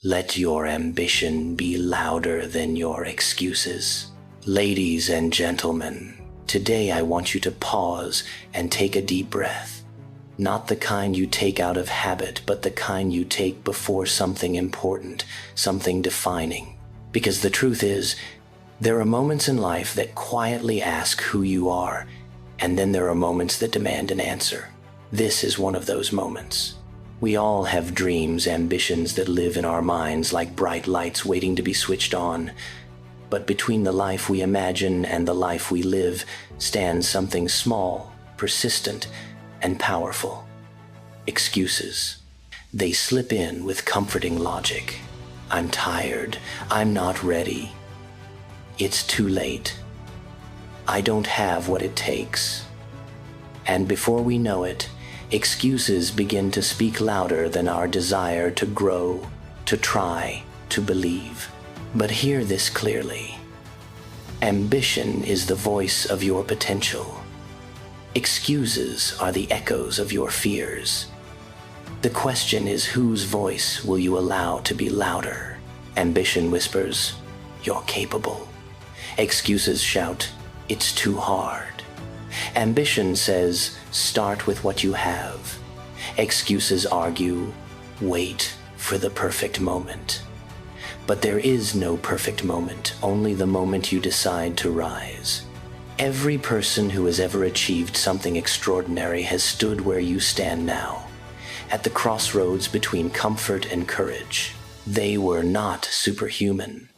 Let your ambition be louder than your excuses. Ladies and gentlemen, today I want you to pause and take a deep breath. Not the kind you take out of habit, but the kind you take before something important, something defining. Because the truth is, there are moments in life that quietly ask who you are, and then there are moments that demand an answer. This is one of those moments. We all have dreams, ambitions that live in our minds like bright lights waiting to be switched on. But between the life we imagine and the life we live stands something small, persistent, and powerful. Excuses. They slip in with comforting logic. I'm tired. I'm not ready. It's too late. I don't have what it takes. And before we know it, excuses begin to speak louder than our desire to grow, to try, to believe. But hear this clearly. Ambition is the voice of your potential. Excuses are the echoes of your fears. The question is, whose voice will you allow to be louder? Ambition whispers, "You're capable." Excuses shout, "It's too hard." Ambition says, "Start with what you have." Excuses argue, "Wait for the perfect moment." But there is no perfect moment, only the moment you decide to rise. Every person who has ever achieved something extraordinary has stood where you stand now, at the crossroads between comfort and courage. They were not superhuman.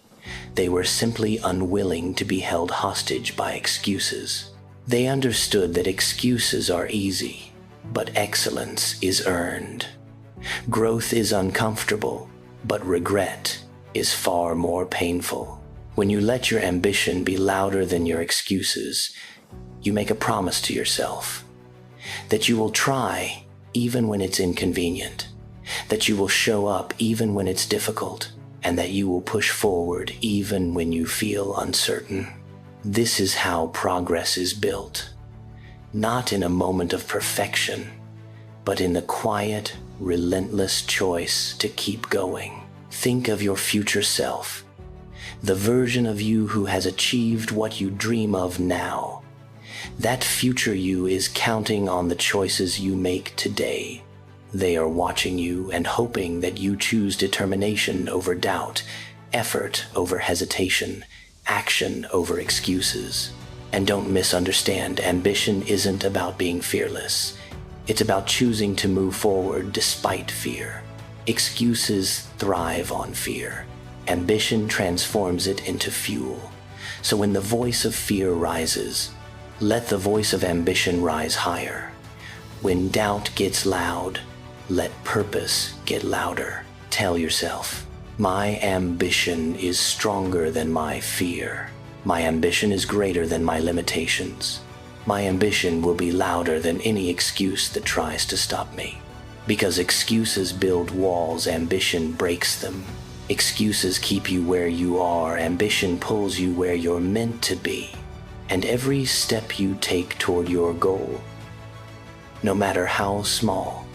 They were simply unwilling to be held hostage by excuses. They understood that excuses are easy, but excellence is earned. Growth is uncomfortable, but regret is far more painful. When you let your ambition be louder than your excuses, you make a promise to yourself that you will try even when it's inconvenient, that you will show up even when it's difficult, and that you will push forward even when you feel uncertain. This is how progress is built, not in a moment of perfection, but in the quiet, relentless choice to keep going. Think of your future self, the version of you who has achieved what you dream of now. That future you is counting on the choices you make today. They are watching you and hoping that you choose determination over doubt, effort over hesitation, action over excuses. And don't misunderstand, ambition isn't about being fearless. It's about choosing to move forward despite fear. Excuses thrive on fear. Ambition transforms it into fuel. So when the voice of fear rises, let the voice of ambition rise higher. When doubt gets loud, let purpose get louder. Tell yourself, my ambition is stronger than my fear. My ambition is greater than my limitations. My ambition will be louder than any excuse that tries to stop me. Because excuses build walls, ambition breaks them. Excuses keep you where you are, ambition pulls you where you're meant to be. And every step you take toward your goal, no matter how small,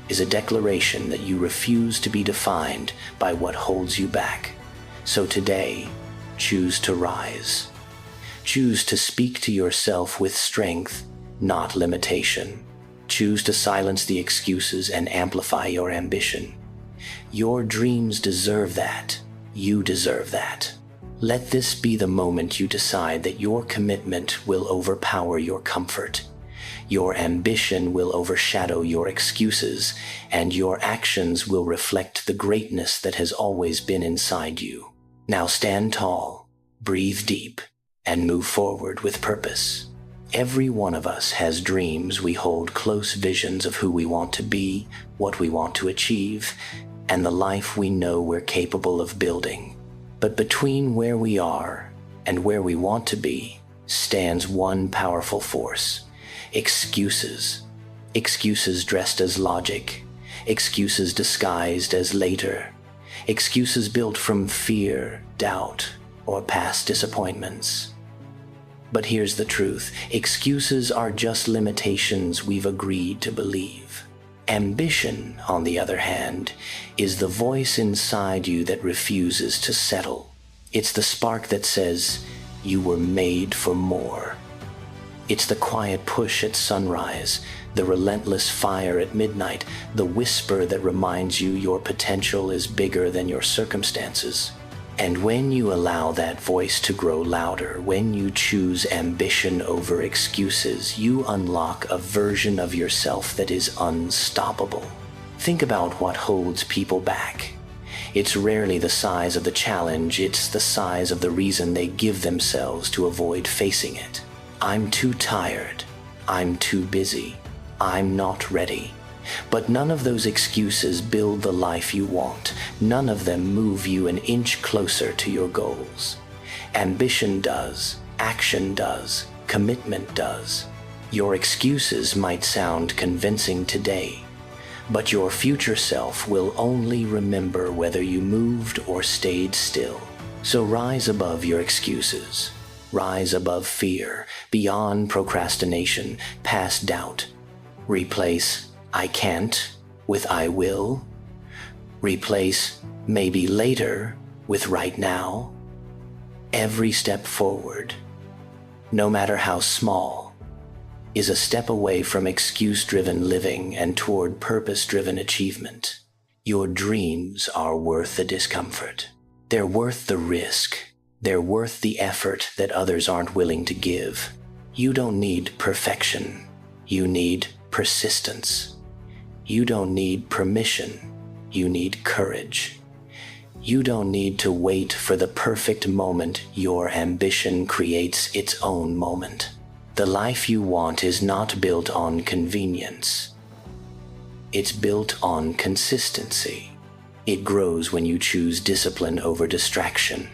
is a declaration that you refuse to be defined by what holds you back. So today, choose to rise. Choose to speak to yourself with strength, not limitation. Choose to silence the excuses and amplify your ambition. Your dreams deserve that. You deserve that. Let this be the moment you decide that your commitment will overpower your comfort. Your ambition will overshadow your excuses, and your actions will reflect the greatness that has always been inside you. Now stand tall, breathe deep, and move forward with purpose. Every one of us has dreams. We hold close visions of who we want to be, what we want to achieve, and the life we know we're capable of building. But between where we are and where we want to be stands one powerful force: excuses. Excuses dressed as logic, excuses disguised as later, excuses built from fear, doubt, or past disappointments. But here's the truth: excuses are just limitations we've agreed to believe. Ambition, on the other hand, is the voice inside you that refuses to settle. It's the spark that says, "You were made for more." It's the quiet push at sunrise, the relentless fire at midnight, the whisper that reminds you your potential is bigger than your circumstances. And when you allow that voice to grow louder, when you choose ambition over excuses, you unlock a version of yourself that is unstoppable. Think about what holds people back. It's rarely the size of the challenge, it's the size of the reason they give themselves to avoid facing it. I'm too tired. I'm too busy. I'm not ready. But none of those excuses build the life you want. None of them move you an inch closer to your goals. Ambition does. Action does. Commitment does. Your excuses might sound convincing today, but your future self will only remember whether you moved or stayed still. So rise above your excuses. Rise above fear, beyond procrastination, past doubt. Replace "I can't" with "I will." Replace "maybe later" with "right now." Every step forward, no matter how small, is a step away from excuse-driven living and toward purpose-driven achievement. Your dreams are worth the discomfort. They're worth the risk. They're worth the effort that others aren't willing to give. You don't need perfection. You need persistence. You don't need permission. You need courage. You don't need to wait for the perfect moment. Your ambition creates its own moment. The life you want is not built on convenience. It's built on consistency. It grows when you choose discipline over distraction,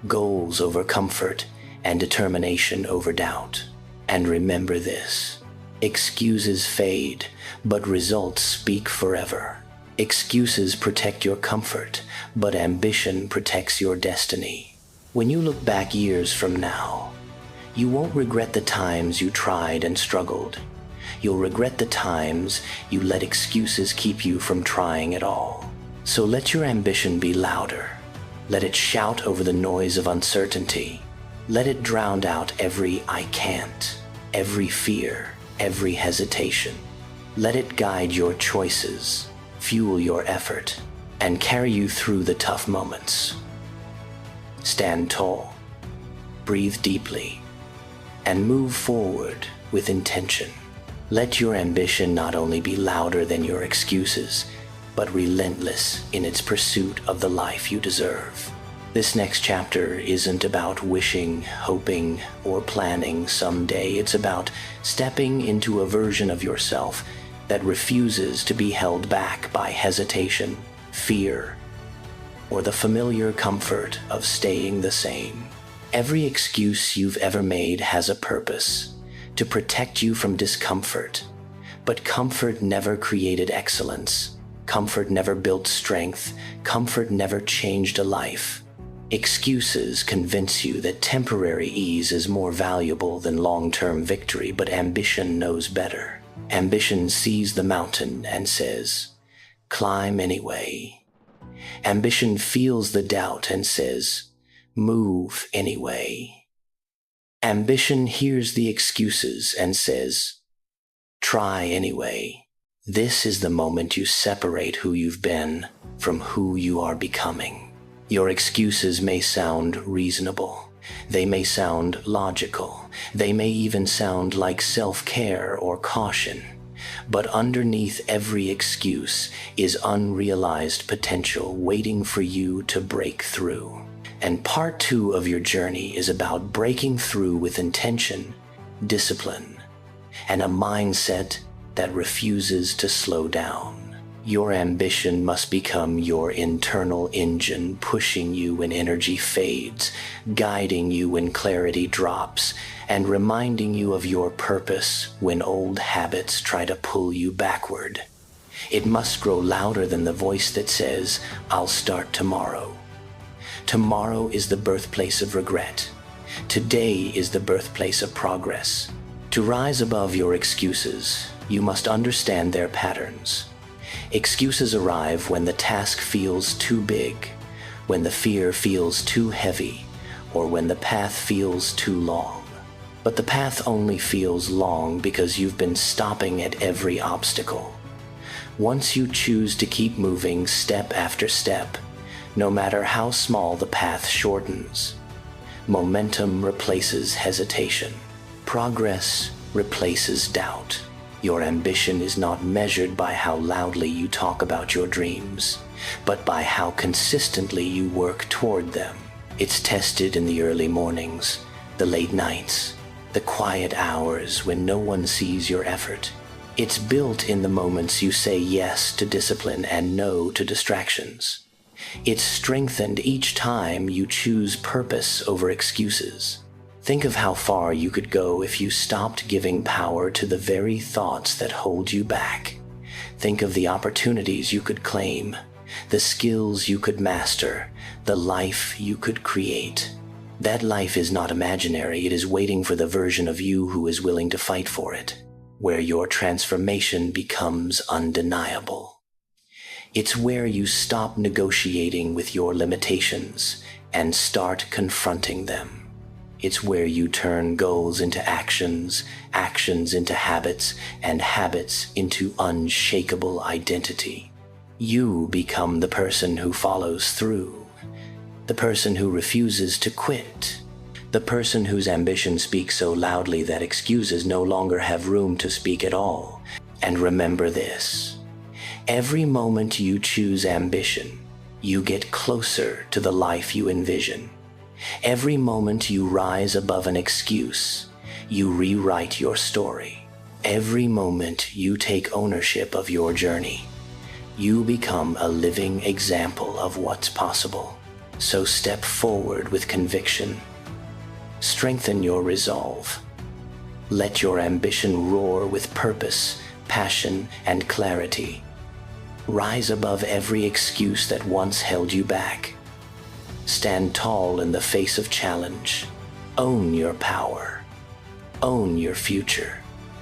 goals over comfort, and determination over doubt. And remember this: excuses fade, but results speak forever. Excuses protect your comfort, but ambition protects your destiny. When you look back years from now, you won't regret the times you tried and struggled. You'll regret the times you let excuses keep you from trying at all. So let your ambition be louder. Let it shout over the noise of uncertainty. Let it drown out every "I can't," every fear, every hesitation. Let it guide your choices, fuel your effort, and carry you through the tough moments. Stand tall, breathe deeply, and move forward with intention. Let your ambition not only be louder than your excuses, but relentless in its pursuit of the life you deserve. This next chapter isn't about wishing, hoping, or planning someday. It's about stepping into a version of yourself that refuses to be held back by hesitation, fear, or the familiar comfort of staying the same. Every excuse you've ever made has a purpose: to protect you from discomfort. But comfort never created excellence. Comfort never built strength. Comfort never changed a life. Excuses convince you that temporary ease is more valuable than long-term victory, but ambition knows better. Ambition sees the mountain and says, "Climb anyway." Ambition feels the doubt and says, "Move anyway." Ambition hears the excuses and says, "Try anyway." This is the moment you separate who you've been from who you are becoming. Your excuses may sound reasonable. They may sound logical. They may even sound like self-care or caution. But underneath every excuse is unrealized potential waiting for you to break through. And part 2 of your journey is about breaking through with intention, discipline, and a mindset that refuses to slow down. Your ambition must become your internal engine, pushing you when energy fades, guiding you when clarity drops, and reminding you of your purpose when old habits try to pull you backward. It must grow louder than the voice that says, "I'll start tomorrow." Tomorrow is the birthplace of regret. Today is the birthplace of progress. To rise above your excuses, you must understand their patterns. Excuses arrive when the task feels too big, when the fear feels too heavy, or when the path feels too long. But the path only feels long because you've been stopping at every obstacle. Once you choose to keep moving step after step, no matter how small the path shortens, momentum replaces hesitation. Progress replaces doubt. Your ambition is not measured by how loudly you talk about your dreams, but by how consistently you work toward them. It's tested in the early mornings, the late nights, the quiet hours when no one sees your effort. It's built in the moments you say yes to discipline and no to distractions. It's strengthened each time you choose purpose over excuses. Think of how far you could go if you stopped giving power to the very thoughts that hold you back. Think of the opportunities you could claim, the skills you could master, the life you could create. That life is not imaginary, it is waiting for the version of you who is willing to fight for it, where your transformation becomes undeniable. It's where you stop negotiating with your limitations and start confronting them. It's where you turn goals into actions, actions into habits, and habits into unshakable identity. You become the person who follows through, the person who refuses to quit, the person whose ambition speaks so loudly that excuses no longer have room to speak at all. And remember this: every moment you choose ambition, you get closer to the life you envision. Every moment you rise above an excuse, you rewrite your story. Every moment you take ownership of your journey, you become a living example of what's possible. So step forward with conviction. Strengthen your resolve. Let your ambition roar with purpose, passion, and clarity. Rise above every excuse that once held you back. Stand tall in the face of challenge. Own your power. Own your future,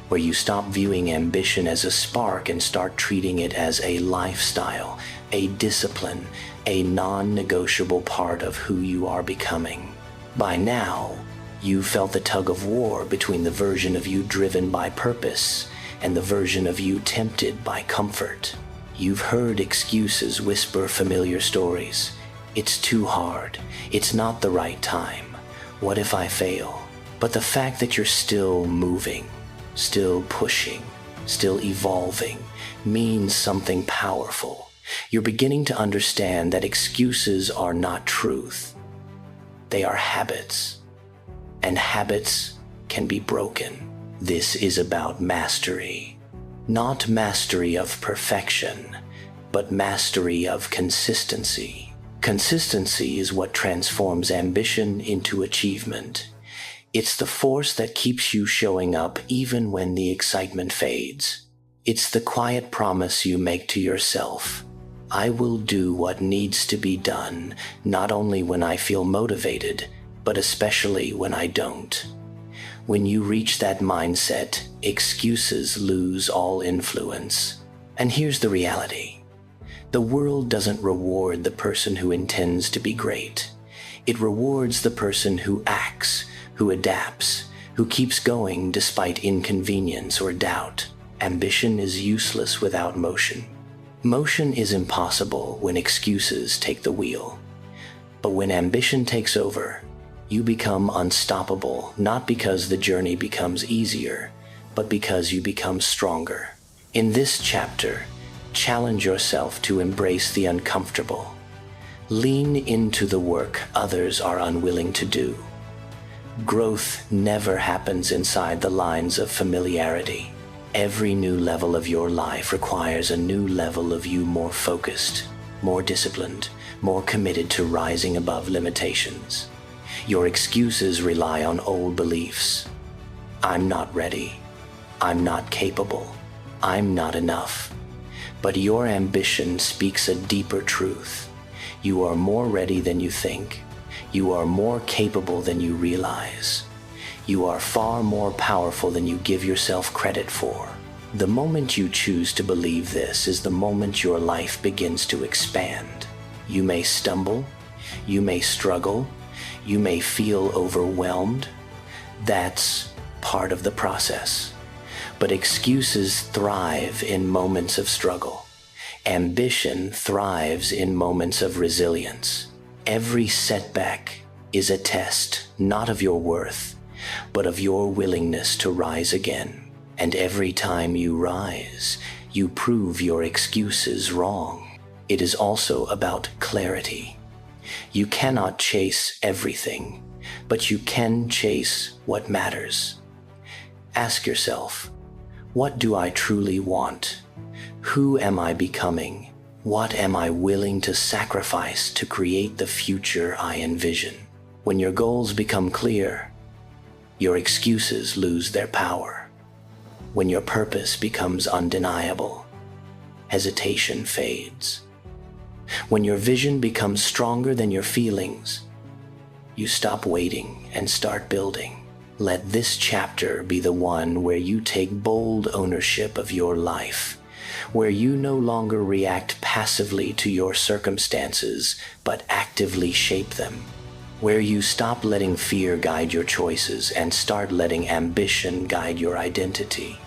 where you stop viewing ambition as a spark and start treating it as a lifestyle, a discipline, a non-negotiable part of who you are becoming. By now, you've felt the tug of war between the version of you driven by purpose and the version of you tempted by comfort. You've heard excuses whisper familiar stories. It's too hard. It's not the right time. What if I fail? But the fact that you're still moving, still pushing, still evolving means something powerful. You're beginning to understand that excuses are not truth. They are habits, and habits can be broken. This is about mastery. Not mastery of perfection, but mastery of consistency. Consistency is what transforms ambition into achievement. It's the force that keeps you showing up even when the excitement fades. It's the quiet promise you make to yourself. I will do what needs to be done, not only when I feel motivated, but especially when I don't. When you reach that mindset, excuses lose all influence. And here's the reality. The world doesn't reward the person who intends to be great. It rewards the person who acts, who adapts, who keeps going despite inconvenience or doubt. Ambition is useless without motion. Motion is impossible when excuses take the wheel. But when ambition takes over, you become unstoppable, not because the journey becomes easier, but because you become stronger. In this chapter, challenge yourself to embrace the uncomfortable. Lean into the work others are unwilling to do. Growth never happens inside the lines of familiarity. Every new level of your life requires a new level of you, more focused, more disciplined, more committed to rising above limitations. Your excuses rely on old beliefs. I'm not ready. I'm not capable. I'm not enough. But your ambition speaks a deeper truth. You are more ready than you think. You are more capable than you realize. You are far more powerful than you give yourself credit for. The moment you choose to believe this is the moment your life begins to expand. You may stumble, you may struggle, you may feel overwhelmed. That's part of the process. But excuses thrive in moments of struggle. Ambition thrives in moments of resilience. Every setback is a test, not of your worth, but of your willingness to rise again. And every time you rise, you prove your excuses wrong. It is also about clarity. You cannot chase everything, but you can chase what matters. Ask yourself, what do I truly want? Who am I becoming? What am I willing to sacrifice to create the future I envision? When your goals become clear, your excuses lose their power. When your purpose becomes undeniable, hesitation fades. When your vision becomes stronger than your feelings, you stop waiting and start building. Let this chapter be the one where you take bold ownership of your life, where you no longer react passively to your circumstances, but actively shape them, where you stop letting fear guide your choices and start letting ambition guide your identity.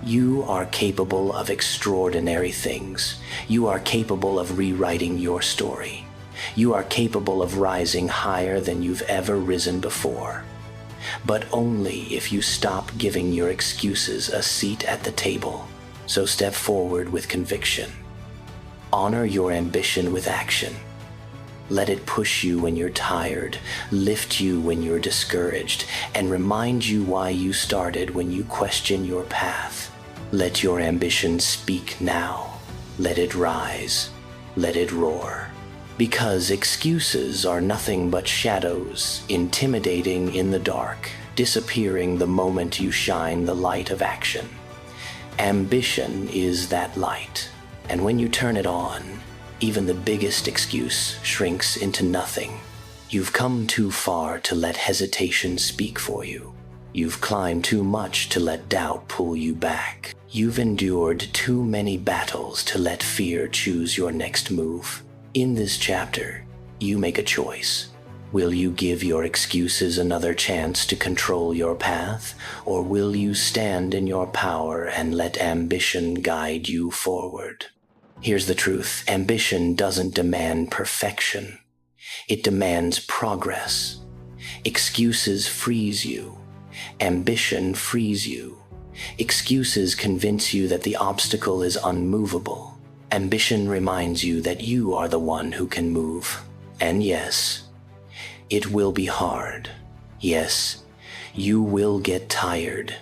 You are capable of extraordinary things. You are capable of rewriting your story. You are capable of rising higher than you've ever risen before. But only if you stop giving your excuses a seat at the table. So step forward with conviction. Honor your ambition with action. Let it push you when you're tired, lift you when you're discouraged, and remind you why you started when you question your path. Let your ambition speak now. Let it rise. Let it roar. Because excuses are nothing but shadows, intimidating in the dark, disappearing the moment you shine the light of action. Ambition is that light, and when you turn it on, even the biggest excuse shrinks into nothing. You've come too far to let hesitation speak for you. You've climbed too much to let doubt pull you back. You've endured too many battles to let fear choose your next move. In this chapter, you make a choice. Will you give your excuses another chance to control your path, or will you stand in your power and let ambition guide you forward? Here's the truth. Ambition doesn't demand perfection. It demands progress. Excuses freeze you. Ambition frees you. Excuses convince you that the obstacle is unmovable. Ambition reminds you that you are the one who can move. And yes, it will be hard. Yes, you will get tired.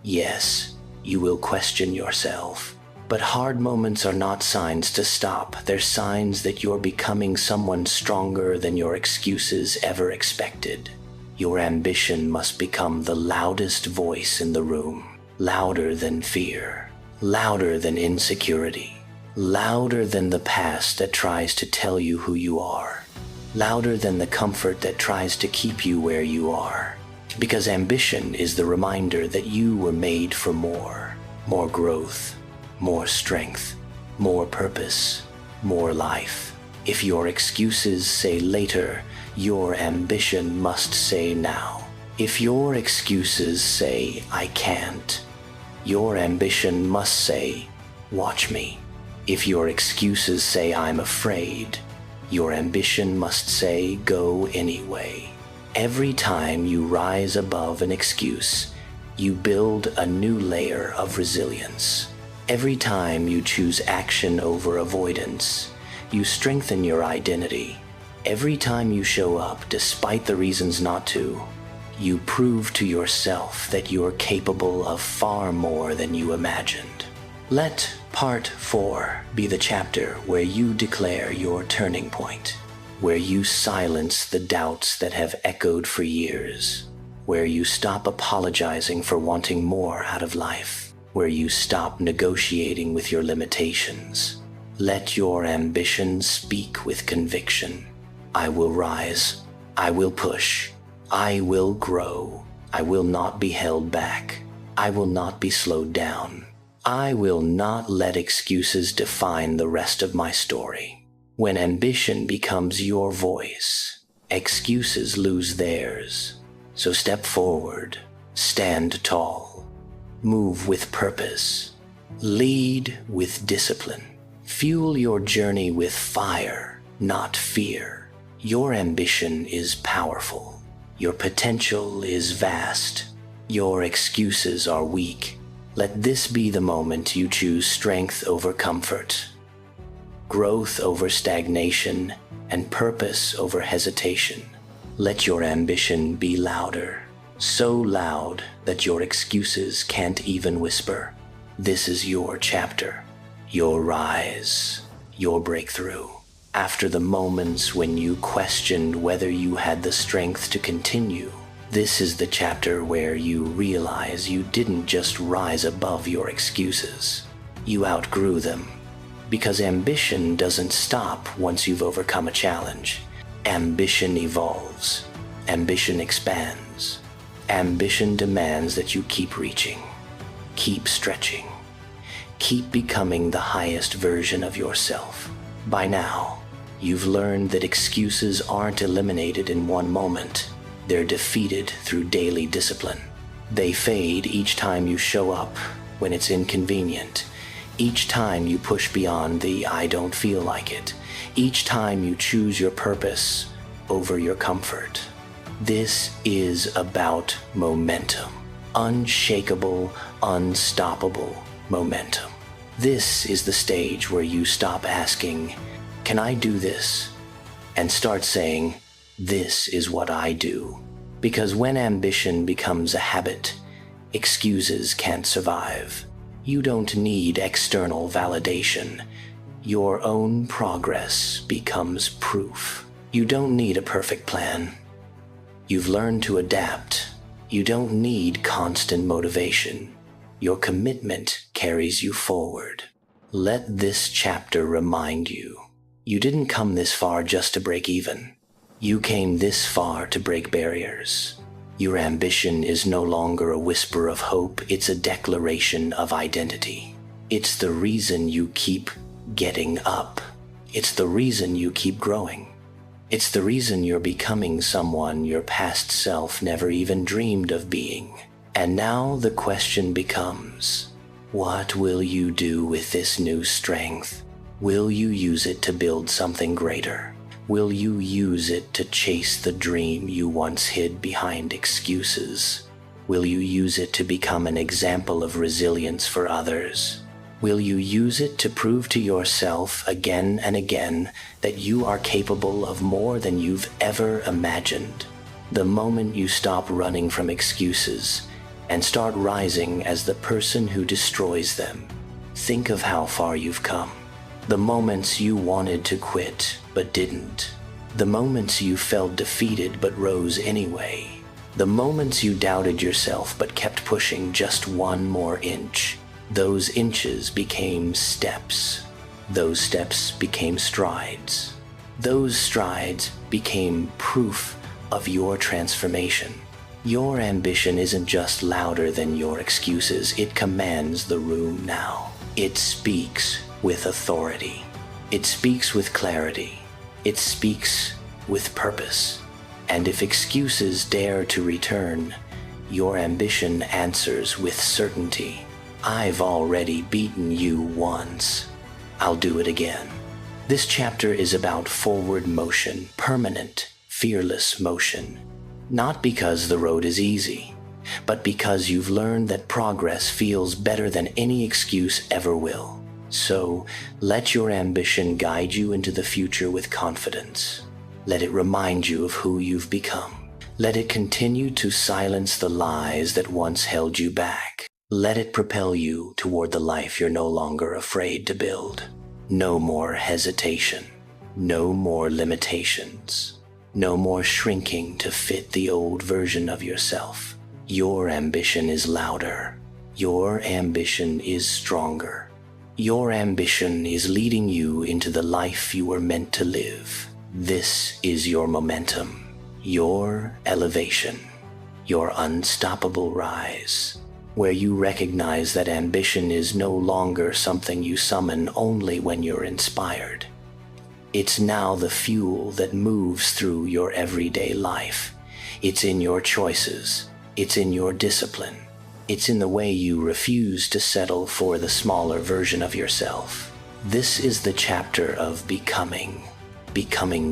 Yes, you will question yourself. But hard moments are not signs to stop. They're signs that you're becoming someone stronger than your excuses ever expected. Your ambition must become the loudest voice in the room. Louder than fear. Louder than insecurity. Louder than the past that tries to tell you who you are. Louder than the comfort that tries to keep you where you are. Because ambition is the reminder that you were made for more. More growth. More strength, more purpose, more life. If your excuses say later, your ambition must say now. If your excuses say, I can't, your ambition must say, watch me. If your excuses say, I'm afraid, your ambition must say, go anyway. Every time you rise above an excuse, you build a new layer of resilience. Every time you choose action over avoidance, you strengthen your identity. Every time you show up despite the reasons not to, you prove to yourself that you're capable of far more than you imagined. Let Part 4 be the chapter where you declare your turning point, where you silence the doubts that have echoed for years, where you stop apologizing for wanting more out of life, where you stop negotiating with your limitations. Let your ambition speak with conviction. I will rise. I will push. I will grow. I will not be held back. I will not be slowed down. I will not let excuses define the rest of my story. When ambition becomes your voice, excuses lose theirs. So step forward, stand tall, move with purpose, lead with discipline. Fuel your journey with fire, not fear. Your ambition is powerful. Your potential is vast. Your excuses are weak. Let this be the moment you choose strength over comfort, growth over stagnation, and purpose over hesitation. Let your ambition be louder, so loud that your excuses can't even whisper. This is your chapter, your rise, your breakthrough. After the moments when you questioned whether you had the strength to continue, this is the chapter where you realize you didn't just rise above your excuses. You outgrew them. Because ambition doesn't stop once you've overcome a challenge. Ambition evolves. Ambition expands. Ambition demands that you keep reaching. Keep stretching. Keep becoming the highest version of yourself. By now, you've learned that excuses aren't eliminated in one moment. They're defeated through daily discipline. They fade each time you show up when it's inconvenient. Each time you push beyond the "I don't feel like it." Each time you choose your purpose over your comfort. This is about momentum. Unshakable, unstoppable momentum. This is the stage where you stop asking, "Can I do this?" and start saying, "This is what I do." Because when ambition becomes a habit, excuses can't survive. You don't need external validation. Your own progress becomes proof. You don't need a perfect plan. You've learned to adapt. You don't need constant motivation. Your commitment carries you forward. Let this chapter remind you, you didn't come this far just to break even. You came this far to break barriers. Your ambition is no longer a whisper of hope, it's a declaration of identity. It's the reason you keep getting up. It's the reason you keep growing. It's the reason you're becoming someone your past self never even dreamed of being. And now the question becomes, what will you do with this new strength? Will you use it to build something greater? Will you use it to chase the dream you once hid behind excuses? Will you use it to become an example of resilience for others? Will you use it to prove to yourself again and again that you are capable of more than you've ever imagined? The moment you stop running from excuses and start rising as the person who destroys them, think of how far you've come. The moments you wanted to quit but didn't. The moments you felt defeated but rose anyway. The moments you doubted yourself but kept pushing just one more inch. Those inches became steps. Those steps became strides. Those strides became proof of your transformation. Your ambition isn't just louder than your excuses, it commands the room now. It speaks with authority. It speaks with clarity. It speaks with purpose. And if excuses dare to return, your ambition answers with certainty. I've already beaten you once. I'll do it again. This chapter is about forward motion, permanent, fearless motion. Not because the road is easy, but because you've learned that progress feels better than any excuse ever will. So, let your ambition guide you into the future with confidence. Let it remind you of who you've become. Let it continue to silence the lies that once held you back. Let it propel you toward the life you're no longer afraid to build. No more hesitation. No more limitations. No more shrinking to fit the old version of yourself. Your ambition is louder. Your ambition is stronger. Your ambition is leading you into the life you were meant to live. This is your momentum, your elevation, your unstoppable rise. where you recognize that ambition is no longer something you summon only when you're inspired. It's now the fuel that moves through your everyday life. It's in your choices. It's in your discipline. It's in the way you refuse to settle for the smaller version of yourself. This is the chapter of becoming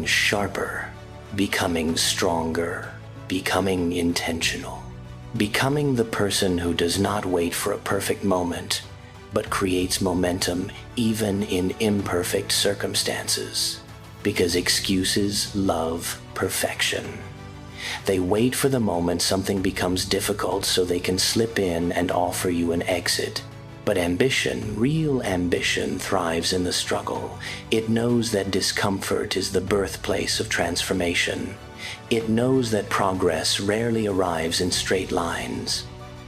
sharper, becoming stronger, becoming intentional, becoming the person who does not wait for a perfect moment, but creates momentum even in imperfect circumstances, because excuses love perfection. They wait for the moment something becomes difficult so they can slip in and offer you an exit. But ambition, real ambition, thrives in the struggle. It knows that discomfort is the birthplace of transformation. It knows that progress rarely arrives in straight lines.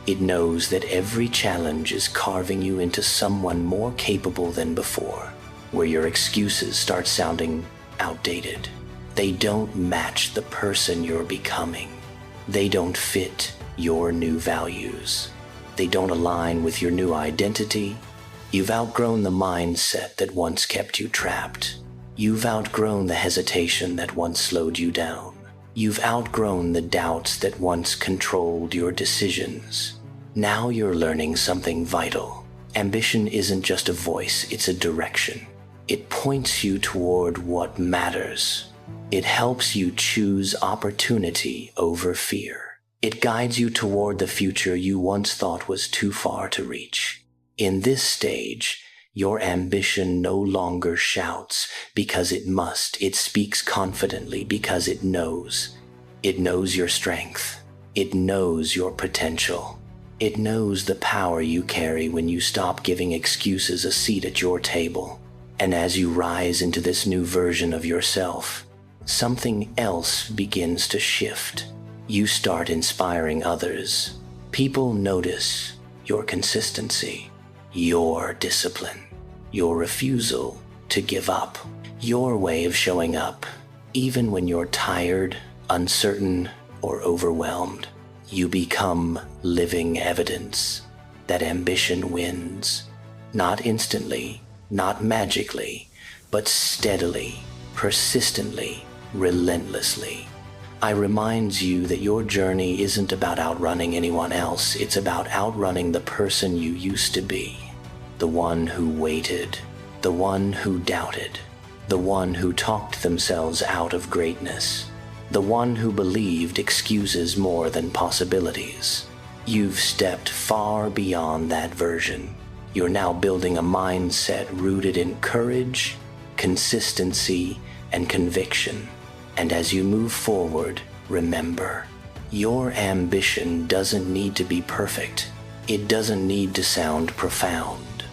It knows that every challenge is carving you into someone more capable than before, where your excuses start sounding outdated. They don't match the person you're becoming. They don't fit your new values. They don't align with your new identity. You've outgrown the mindset that once kept you trapped. You've outgrown the hesitation that once slowed you down. You've outgrown the doubts that once controlled your decisions. Now you're learning something vital. Ambition isn't just a voice, it's a direction. It points you toward what matters. It helps you choose opportunity over fear. It guides you toward the future you once thought was too far to reach. In this stage, your ambition no longer shouts because it must. It speaks confidently because it knows. It knows your strength. It knows your potential. It knows the power you carry when you stop giving excuses a seat at your table. And as you rise into this new version of yourself, something else begins to shift. You start inspiring others. People notice your consistency, your discipline, your refusal to give up, your way of showing up, even when you're tired, uncertain, or overwhelmed. You become living evidence that ambition wins, not instantly, not magically, but steadily, persistently, relentlessly. I remind you that your journey isn't about outrunning anyone else. It's about outrunning the person you used to be. The one who waited, the one who doubted, the one who talked themselves out of greatness, the one who believed excuses more than possibilities. You've stepped far beyond that version. You're now building a mindset rooted in courage, consistency, and conviction. And as you move forward, remember, your ambition doesn't need to be perfect. It doesn't need to sound profound.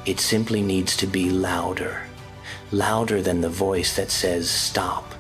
It simply needs to be louder. Louder than the voice that says stop.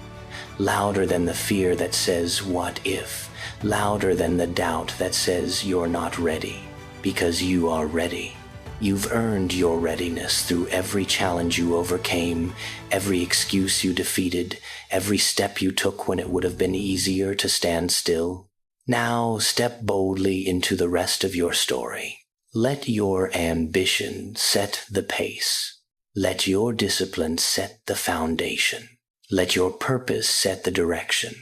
Louder than the fear that says what if. Louder than the doubt that says you're not ready. Because you are ready. You've earned your readiness through every challenge you overcame, every excuse you defeated, every step you took when it would have been easier to stand still. Now step boldly into the rest of your story. Let your ambition set the pace. Let your discipline set the foundation. Let your purpose set the direction.